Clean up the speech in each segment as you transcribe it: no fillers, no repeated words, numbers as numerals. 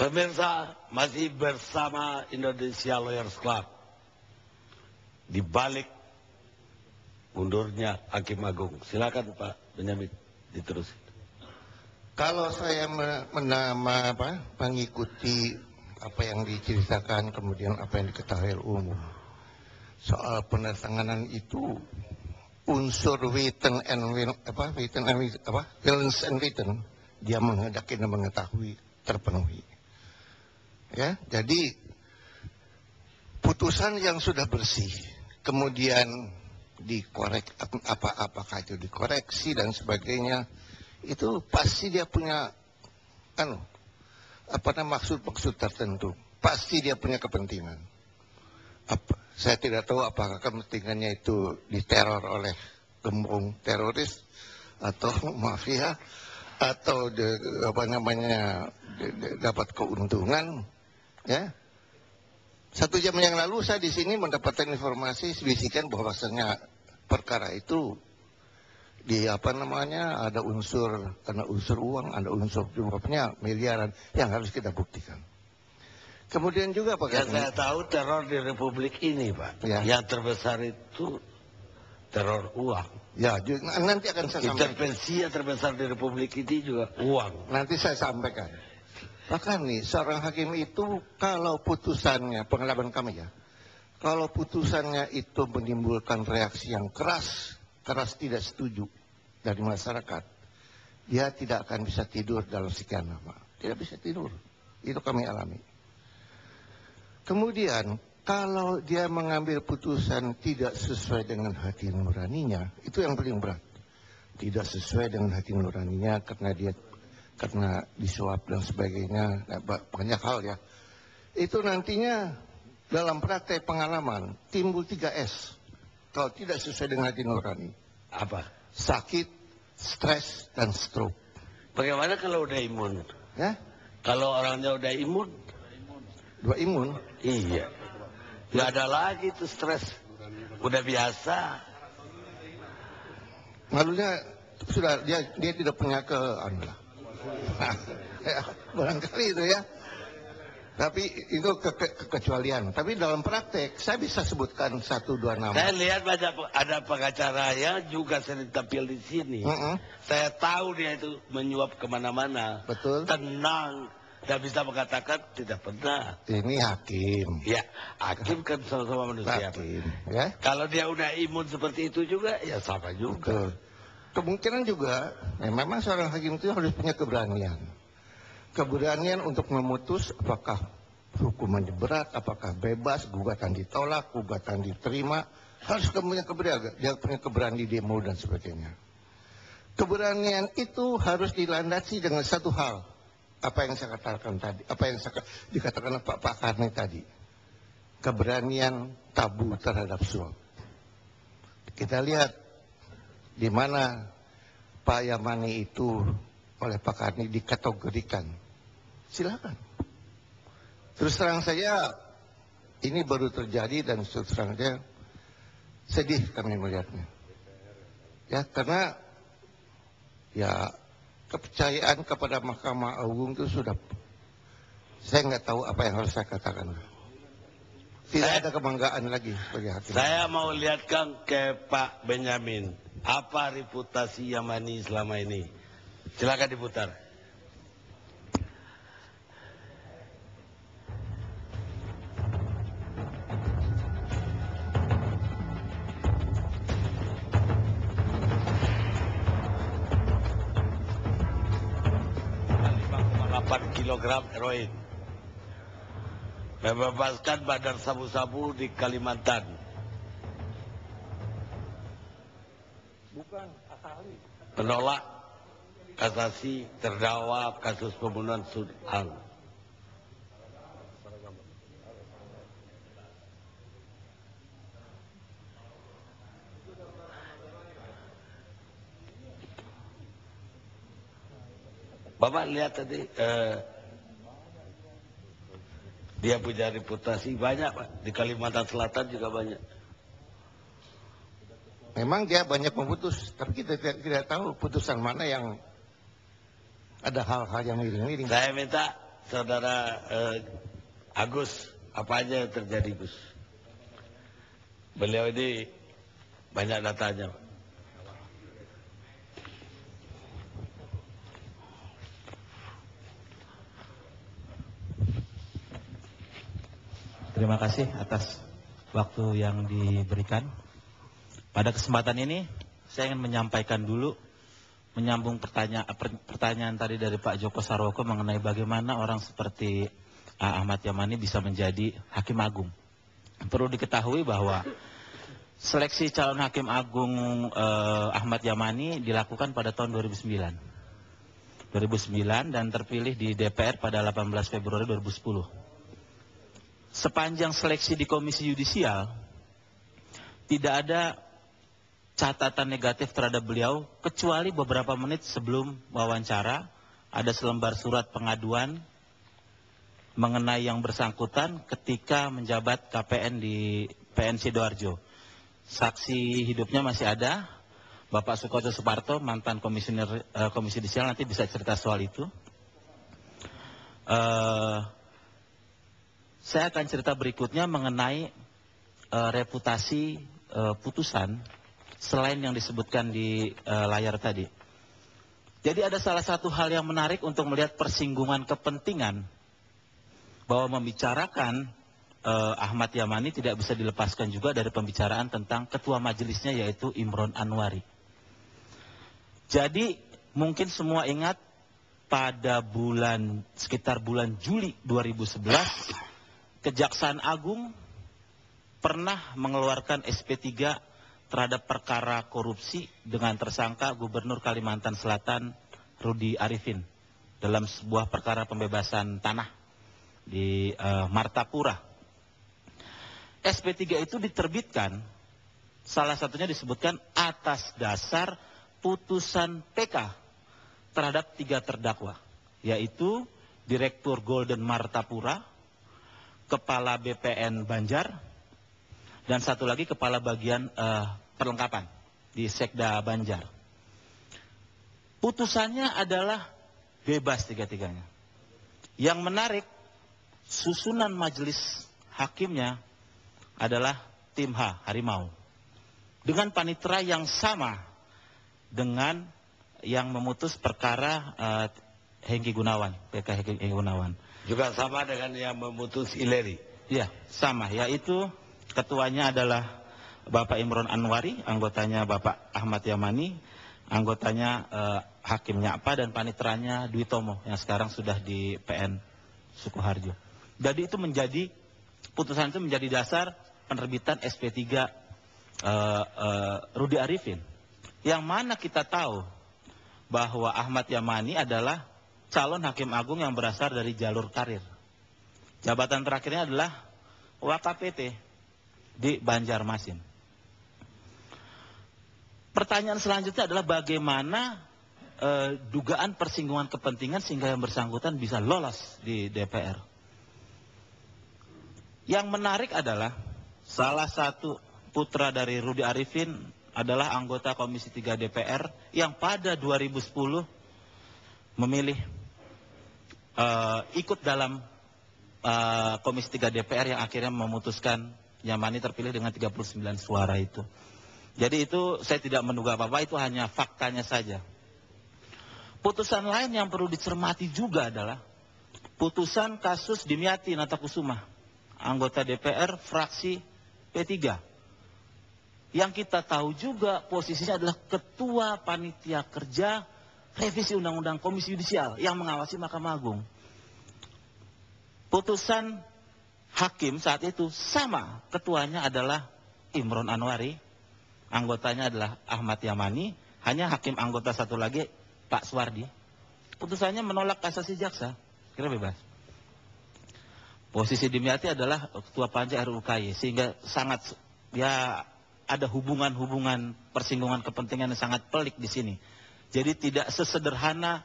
Pemirsa, masih bersama Indonesia Lawyers Club. Di balik mundurnya Hakim Agung. Silakan Pak Benyamin, diterusin. Kalau saya mengikuti apa yang diceritakan, kemudian apa yang diketahui umum soal penertanganan itu, unsur written and written, dia menghendaki dan mengetahui terpenuhi. Ya, jadi putusan yang sudah bersih, kemudian dikorek, apakah itu dikoreksi dan sebagainya, itu pasti dia punya maksud-maksud tertentu, pasti dia punya kepentingan. Saya tidak tahu apakah kepentingannya itu diteror oleh gembong teroris atau mafia atau dapat keuntungan. Ya, 1 jam yang lalu saya di sini mendapatkan informasi bisikan bahwasanya perkara itu ada unsur uang, ada unsur jumlahnya miliaran yang harus kita buktikan. Kemudian juga Pak, yang saya tahu teror di Republik ini Pak, ya, yang terbesar itu teror uang. Ya, nanti akan saya sampaikan. Intervensi yang terbesar di Republik ini juga uang. Nanti saya sampaikan. Bahkan nih, seorang hakim itu kalau putusannya, pengalaman kami ya, kalau putusannya itu menimbulkan reaksi yang keras tidak setuju dari masyarakat, dia tidak akan bisa tidur dalam sekian lama. Tidak bisa tidur. Itu kami alami. Kemudian, kalau dia mengambil putusan tidak sesuai dengan hati nuraninya, itu yang paling berat. Tidak sesuai dengan hati nuraninya karena disuap dan sebagainya, banyak hal ya. Itu nantinya dalam praktek pengalaman timbul 3S. Kalau tidak sesuai dengan hati nurani. Apa? Sakit, stres, dan stroke. Bagaimana kalau udah imun? Ya? Kalau orangnya udah imun? Dua imun? Iya. Nggak ada lagi tuh stres. Udah biasa. Malunya sudah dia tidak punya barangkali itu ya. Tapi itu kekecualian. Tapi dalam praktek saya bisa sebutkan 1-2 nama. Saya lihat banyak ada pengacara yang juga sering tampil di sini. Saya tahu dia itu menyuap kemana-mana. Betul. Tenang. Tidak bisa mengatakan tidak pernah. Ini hakim. Ya, hakim kan sama-sama manusia. Hakim, ya. Kalau dia udah imun seperti itu juga, ya sama juga. Betul. Kemungkinan juga, memang seorang hakim itu harus punya keberanian. Keberanian untuk memutus apakah hukumannya berat, apakah bebas, gugatan ditolak, gugatan diterima. Harus punya keberanian, dia punya keberanian demo dan sebagainya. Keberanian itu harus dilandasi dengan satu hal. Apa yang saya katakan tadi, apa yang dikatakan Pak Karni tadi. Keberanian tabu terhadap suap. Kita lihat di mana Pak Yamani itu oleh Pak Karni dikategorikan. Silakan. Terus terang saya, ini baru terjadi dan terus terang saya sedih kami melihatnya. Ya, karena ya kepercayaan kepada Mahkamah Agung itu sudah, saya nggak tahu apa yang harus saya katakan. Tidak ada kebanggaan lagi bagi hakim. Saya mau lihatkan ke Pak Benyamin. Apa reputasi Yamani selama ini? Silakan diputar. Kilogram heroin, membebaskan bandar sabu-sabu di Kalimantan. Bukan asali. Menolak kasasi terdakwa kasus pembunuhan Sunang. Bapak lihat tadi, dia punya reputasi banyak Pak. Di Kalimantan Selatan juga banyak. Memang dia banyak memutus, tapi kita tidak tahu putusan mana yang ada hal-hal yang miring-miring. Saya minta Saudara Agus, apa aja yang terjadi, Gus? Beliau ini banyak datanya. Terima kasih atas waktu yang diberikan. Pada kesempatan ini, saya ingin menyampaikan dulu, menyambung pertanyaan tadi dari Pak Joko Sarwoko mengenai bagaimana orang seperti Ahmad Yamani bisa menjadi Hakim Agung. Perlu diketahui bahwa seleksi calon Hakim Agung Ahmad Yamani dilakukan pada tahun 2009 dan terpilih di DPR pada 18 Februari 2010. Sepanjang seleksi di Komisi Yudisial, tidak ada catatan negatif terhadap beliau, kecuali beberapa menit sebelum wawancara, ada selembar surat pengaduan mengenai yang bersangkutan ketika menjabat KPN di PN Sidoarjo. Saksi hidupnya masih ada, Bapak Sukoto Suparto, mantan komisioner Komisi Yudisial, nanti bisa cerita soal itu. Saya akan cerita berikutnya mengenai reputasi putusan selain yang disebutkan di layar tadi. Jadi ada salah satu hal yang menarik untuk melihat persinggungan kepentingan bahwa membicarakan Ahmad Yamani tidak bisa dilepaskan juga dari pembicaraan tentang ketua majelisnya, yaitu Imron Anwari. Jadi mungkin semua ingat pada sekitar bulan Juli 2011, Kejaksaan Agung pernah mengeluarkan SP3 terhadap perkara korupsi dengan tersangka Gubernur Kalimantan Selatan Rudy Arifin dalam sebuah perkara pembebasan tanah di Martapura. SP3 itu diterbitkan, salah satunya disebutkan atas dasar putusan PK terhadap 3 terdakwa, yaitu Direktur Golden Martapura, Kepala BPN Banjar, dan satu lagi Kepala Bagian Perlengkapan di Sekda Banjar. Putusannya adalah bebas tiga-tiganya. Yang menarik, susunan majelis hakimnya adalah tim H, Harimau. Dengan panitera yang sama dengan yang memutus perkara Hengki Gunawan, PK Hengki Gunawan. Juga sama dengan yang memutus Ileri. Ya, sama. Yaitu ketuanya adalah Bapak Imron Anwari, anggotanya Bapak Ahmad Yamani, anggotanya Hakim Nyakpa, dan paniteranya Dwi Tomo yang sekarang sudah di PN Sukoharjo. Jadi itu putusan itu menjadi dasar penerbitan SP3 Rudy Arifin. Yang mana kita tahu bahwa Ahmad Yamani adalah calon Hakim Agung yang berasal dari jalur karir. Jabatan terakhirnya adalah WKPT di Banjarmasin. Pertanyaan selanjutnya adalah bagaimana dugaan persinggungan kepentingan sehingga yang bersangkutan bisa lolos di DPR. Yang menarik adalah salah satu putra dari Rudy Arifin adalah anggota Komisi 3 DPR yang pada 2010 memilih ikut dalam Komisi 3 DPR yang akhirnya memutuskan Yamani terpilih dengan 39 suara itu. Jadi itu saya tidak menduga apa-apa, itu hanya faktanya saja. Putusan lain yang perlu dicermati juga adalah putusan kasus Dimyati Natakusuma, anggota DPR fraksi P3. Yang kita tahu juga posisinya adalah Ketua Panitia Kerja Revisi Undang-Undang Komisi Yudisial yang mengawasi Mahkamah Agung. Putusan hakim saat itu sama, ketuanya adalah Imron Anwari, anggotanya adalah Ahmad Yamani, hanya hakim anggota satu lagi Pak Suwardi. Putusannya menolak kasasi jaksa, kira bebas. Posisi Dimyati adalah Ketua Panja RUKY, sehingga sangat ada hubungan-hubungan persinggungan kepentingan yang sangat pelik di sini. Jadi tidak sesederhana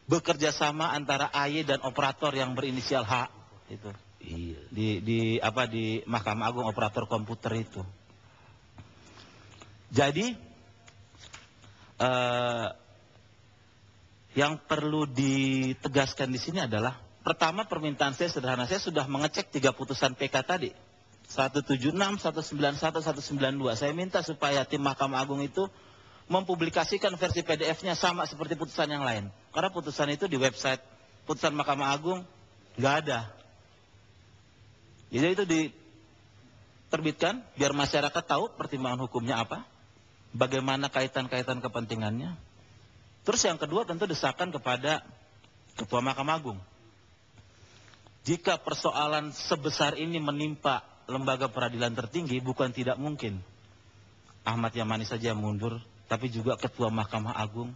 bekerja sama antara AY dan operator yang berinisial H itu. Iya. Di Mahkamah Agung, operator komputer itu. Jadi Yang perlu ditegaskan di sini adalah, pertama permintaan saya sederhana, saya sudah mengecek 3 putusan PK tadi. 176, 191, 192. Saya minta supaya tim Mahkamah Agung itu mempublikasikan versi PDF-nya sama seperti putusan yang lain. Karena putusan itu di website putusan Mahkamah Agung nggak ada. Jadi itu diterbitkan biar masyarakat tahu pertimbangan hukumnya apa, bagaimana kaitan-kaitan kepentingannya. Terus yang kedua tentu desakan kepada Ketua Mahkamah Agung. Jika persoalan sebesar ini menimpa lembaga peradilan tertinggi, bukan tidak mungkin Ahmad Yamani saja mundur, tapi juga Ketua Mahkamah Agung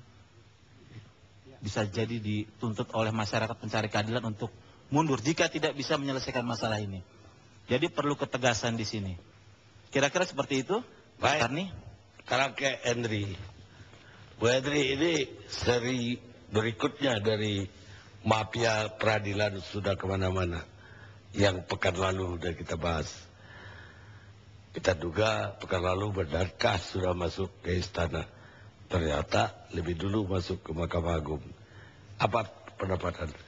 bisa jadi dituntut oleh masyarakat pencari keadilan untuk mundur jika tidak bisa menyelesaikan masalah ini. Jadi perlu ketegasan di sini. Kira-kira seperti itu, Pak Karni. Sekarang ke Henry. Bu Henry, ini seri berikutnya dari mafia peradilan sudah kemana-mana. Yang pekan lalu sudah kita bahas. Kita duga pekan lalu benarkah sudah masuk ke istana. Ternyata lebih dulu masuk ke Mahkamah Agung. Apa pendapat Anda?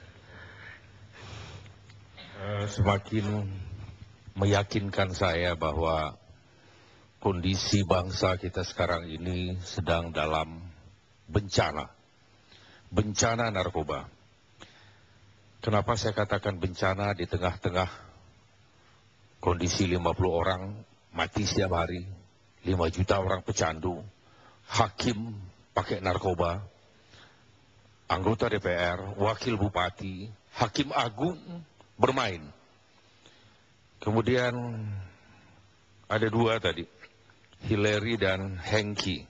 Semakin meyakinkan saya bahwa kondisi bangsa kita sekarang ini sedang dalam bencana narkoba. Kenapa saya katakan bencana di tengah-tengah kondisi 50 orang mati setiap hari, 5 juta orang pecandu, hakim pakai narkoba, anggota DPR, wakil bupati, hakim agung bermain. Kemudian ada 2 tadi, Hillary dan Hengki,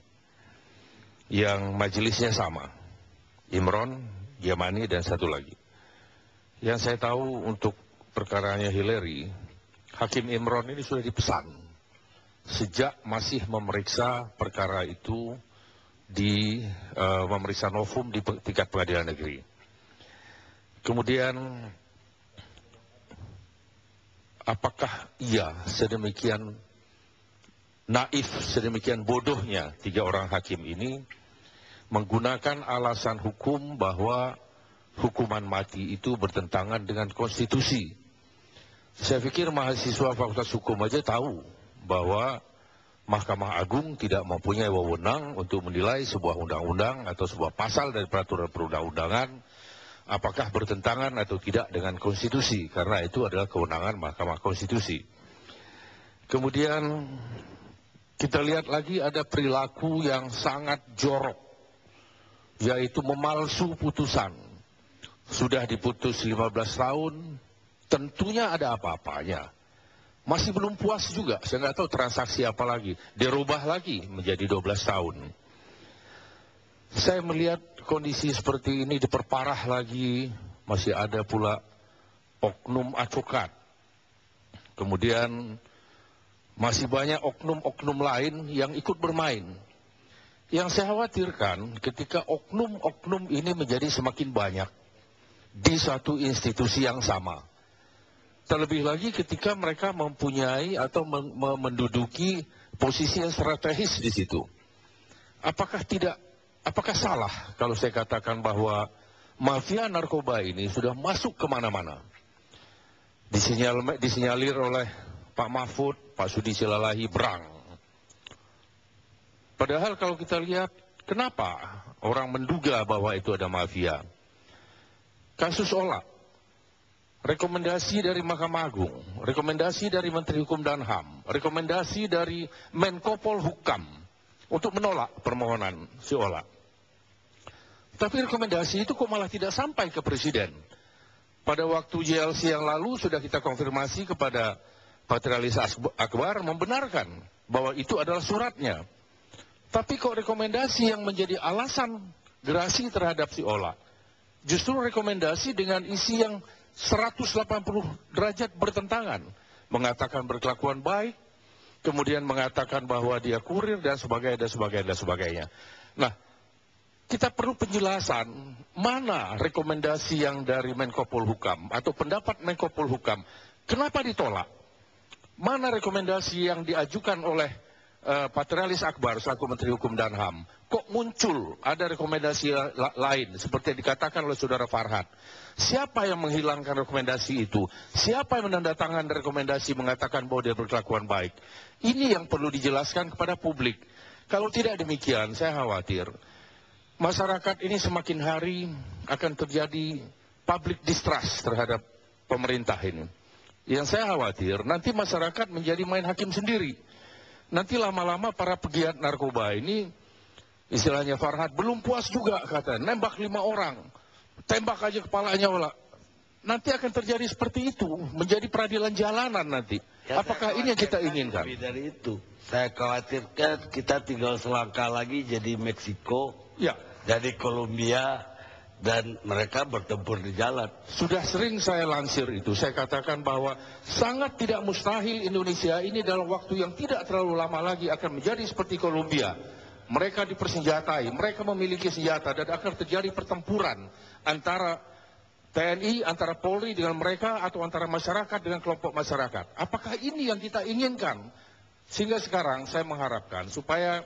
yang majelisnya sama, Imron, Yamani, dan satu lagi. Yang saya tahu untuk perkaranya Hillary, Hakim Imron ini sudah dipesan sejak masih memeriksa perkara itu di memeriksa novum di tingkat pengadilan negeri. Kemudian apakah ia sedemikian naif, sedemikian bodohnya 3 orang hakim ini menggunakan alasan hukum bahwa hukuman mati itu bertentangan dengan konstitusi. Saya pikir mahasiswa Fakultas Hukum aja tahu bahwa Mahkamah Agung tidak mempunyai wewenang untuk menilai sebuah undang-undang atau sebuah pasal dari peraturan perundang-undangan apakah bertentangan atau tidak dengan konstitusi, karena itu adalah kewenangan Mahkamah Konstitusi. Kemudian kita lihat lagi ada perilaku yang sangat jorok, yaitu memalsu putusan. Sudah diputus 15 tahun, tentunya ada apa-apanya. Masih belum puas juga, saya nggak tahu transaksi apa lagi. Dirubah lagi menjadi 12 tahun. Saya melihat kondisi seperti ini diperparah lagi, masih ada pula oknum advokat. Kemudian masih banyak oknum-oknum lain yang ikut bermain. Yang saya khawatirkan ketika oknum-oknum ini menjadi semakin banyak di satu institusi yang sama. Terlebih lagi ketika mereka mempunyai atau menduduki posisi yang strategis di situ. Apakah salah kalau saya katakan bahwa mafia narkoba ini sudah masuk kemana-mana? Disinyalir oleh Pak Mahfud, Pak Sudi Silalahi berang. Padahal kalau kita lihat, kenapa orang menduga bahwa itu ada mafia? Kasus Ola, rekomendasi dari Mahkamah Agung, rekomendasi dari Menteri Hukum dan HAM, rekomendasi dari Menko Polhukam untuk menolak permohonan si Ola. Tapi rekomendasi itu kok malah tidak sampai ke Presiden. Pada waktu JLC yang lalu sudah kita konfirmasi kepada Patrialis Akbar membenarkan bahwa itu adalah suratnya. Tapi kok rekomendasi yang menjadi alasan gerasi terhadap si Ola justru rekomendasi dengan isi yang 180 derajat bertentangan. Mengatakan berkelakuan baik, kemudian mengatakan bahwa dia kurir dan sebagainya, dan sebagainya, dan sebagainya. Nah, kita perlu penjelasan mana rekomendasi yang dari Menko Polhukam atau pendapat Menko Polhukam, kenapa ditolak? Mana rekomendasi yang diajukan oleh Patrialis Akbar selaku Menteri Hukum dan HAM, kok muncul ada rekomendasi lain seperti yang dikatakan oleh Saudara Farhad. Siapa yang menghilangkan rekomendasi itu? Siapa yang menandatangani rekomendasi mengatakan bahwa dia berkelakuan baik? Ini yang perlu dijelaskan kepada publik. Kalau tidak demikian, saya khawatir masyarakat ini semakin hari akan terjadi public distrust terhadap pemerintah ini. Yang saya khawatir nanti masyarakat menjadi main hakim sendiri. Nanti lama-lama para pegiat narkoba ini, istilahnya Farhad, belum puas juga kata, nembak 5 orang, tembak aja kepalanya olah. Nanti akan terjadi seperti itu, menjadi peradilan jalanan nanti. Ya, apakah ini yang kita inginkan? Lebih dari itu, saya khawatirkan kita tinggal selangkah lagi jadi Meksiko, Ya, jadi Kolombia, dan mereka bertempur di jalan. sudah sering saya lansir itu. Saya katakan bahwa sangat tidak mustahil Indonesia ini dalam waktu yang tidak terlalu lama lagi akan menjadi seperti Kolombia. Mereka dipersenjatai, mereka memiliki senjata dan akan terjadi pertempuran antara TNI, antara Polri dengan mereka atau antara masyarakat dengan kelompok masyarakat. Apakah ini yang kita inginkan? Sehingga sekarang saya mengharapkan supaya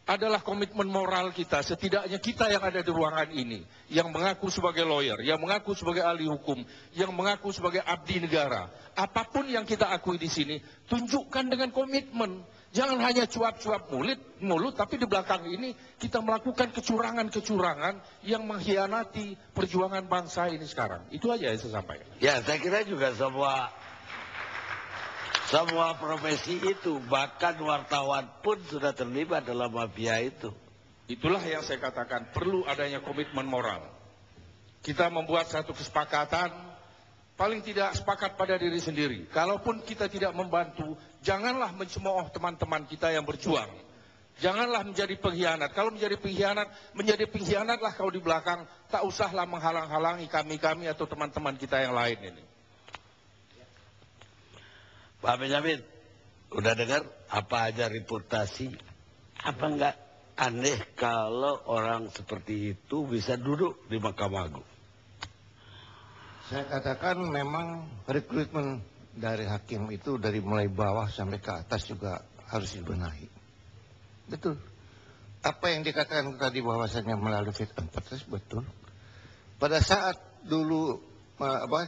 adalah komitmen moral kita, setidaknya kita yang ada di ruangan ini, yang mengaku sebagai lawyer, yang mengaku sebagai ahli hukum, yang mengaku sebagai abdi negara. Apapun yang kita akui di sini, tunjukkan dengan komitmen. Jangan hanya cuap-cuap mulut, tapi di belakang ini kita melakukan kecurangan-kecurangan yang mengkhianati perjuangan bangsa ini sekarang. Itu aja yang saya sampaikan. Ya, saya kira juga semua profesi itu, bahkan wartawan pun sudah terlibat dalam mafia itu. Itulah yang saya katakan, perlu adanya komitmen moral. Kita membuat satu kesepakatan, paling tidak sepakat pada diri sendiri. Kalaupun kita tidak membantu, janganlah mencemooh teman-teman kita yang berjuang. Janganlah menjadi pengkhianat. Kalau menjadi pengkhianatlah kau di belakang, tak usahlah menghalang-halangi kami atau teman-teman kita yang lain ini. Pak Benyamin, udah dengar apa aja reputasi? Apa enggak aneh kalau orang seperti itu bisa duduk di Mahkamah Agung? Saya katakan memang rekrutmen dari hakim itu dari mulai bawah sampai ke atas juga harus dibenahi. Betul. Apa yang dikatakan tadi bahwasanya melalui fit and proper betul. Pada saat dulu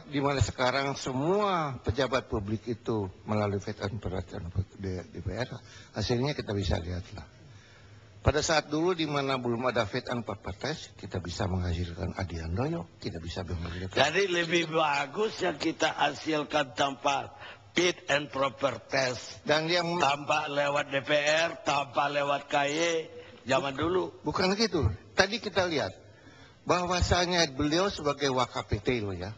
di mana sekarang semua pejabat publik itu melalui fit and proper DPR, hasilnya kita bisa lihatlah. Pada saat dulu di mana belum ada fit and proper test, kita bisa menghasilkan Adi Handoyo, kita bisa menghasilkan. Jadi lebih bagus yang kita hasilkan tanpa fit and proper test, Dan yang tanpa lewat DPR, tanpa lewat KY zaman dulu. bukan gitu. Tadi kita lihat bahwasanya beliau sebagai WKPT loh ya.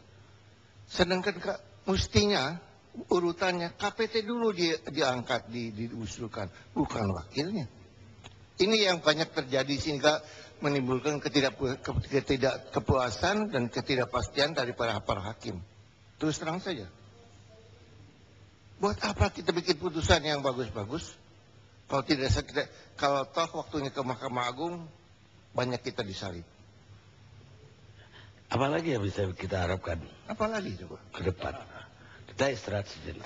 Sedangkan mestinya urutannya KPT dulu diangkat, diusulkan, bukan wakilnya. Ini yang banyak terjadi sehingga menimbulkan ketidakkepuasan dan ketidakpastian dari para hakim. Terus terang saja. Buat apa kita bikin putusan yang bagus-bagus? Kalau toh waktunya ke Mahkamah Agung, banyak kita disalib. Apalagi yang bisa kita harapkan Apalagi coba? ke depan? Kita istirahat sejenak.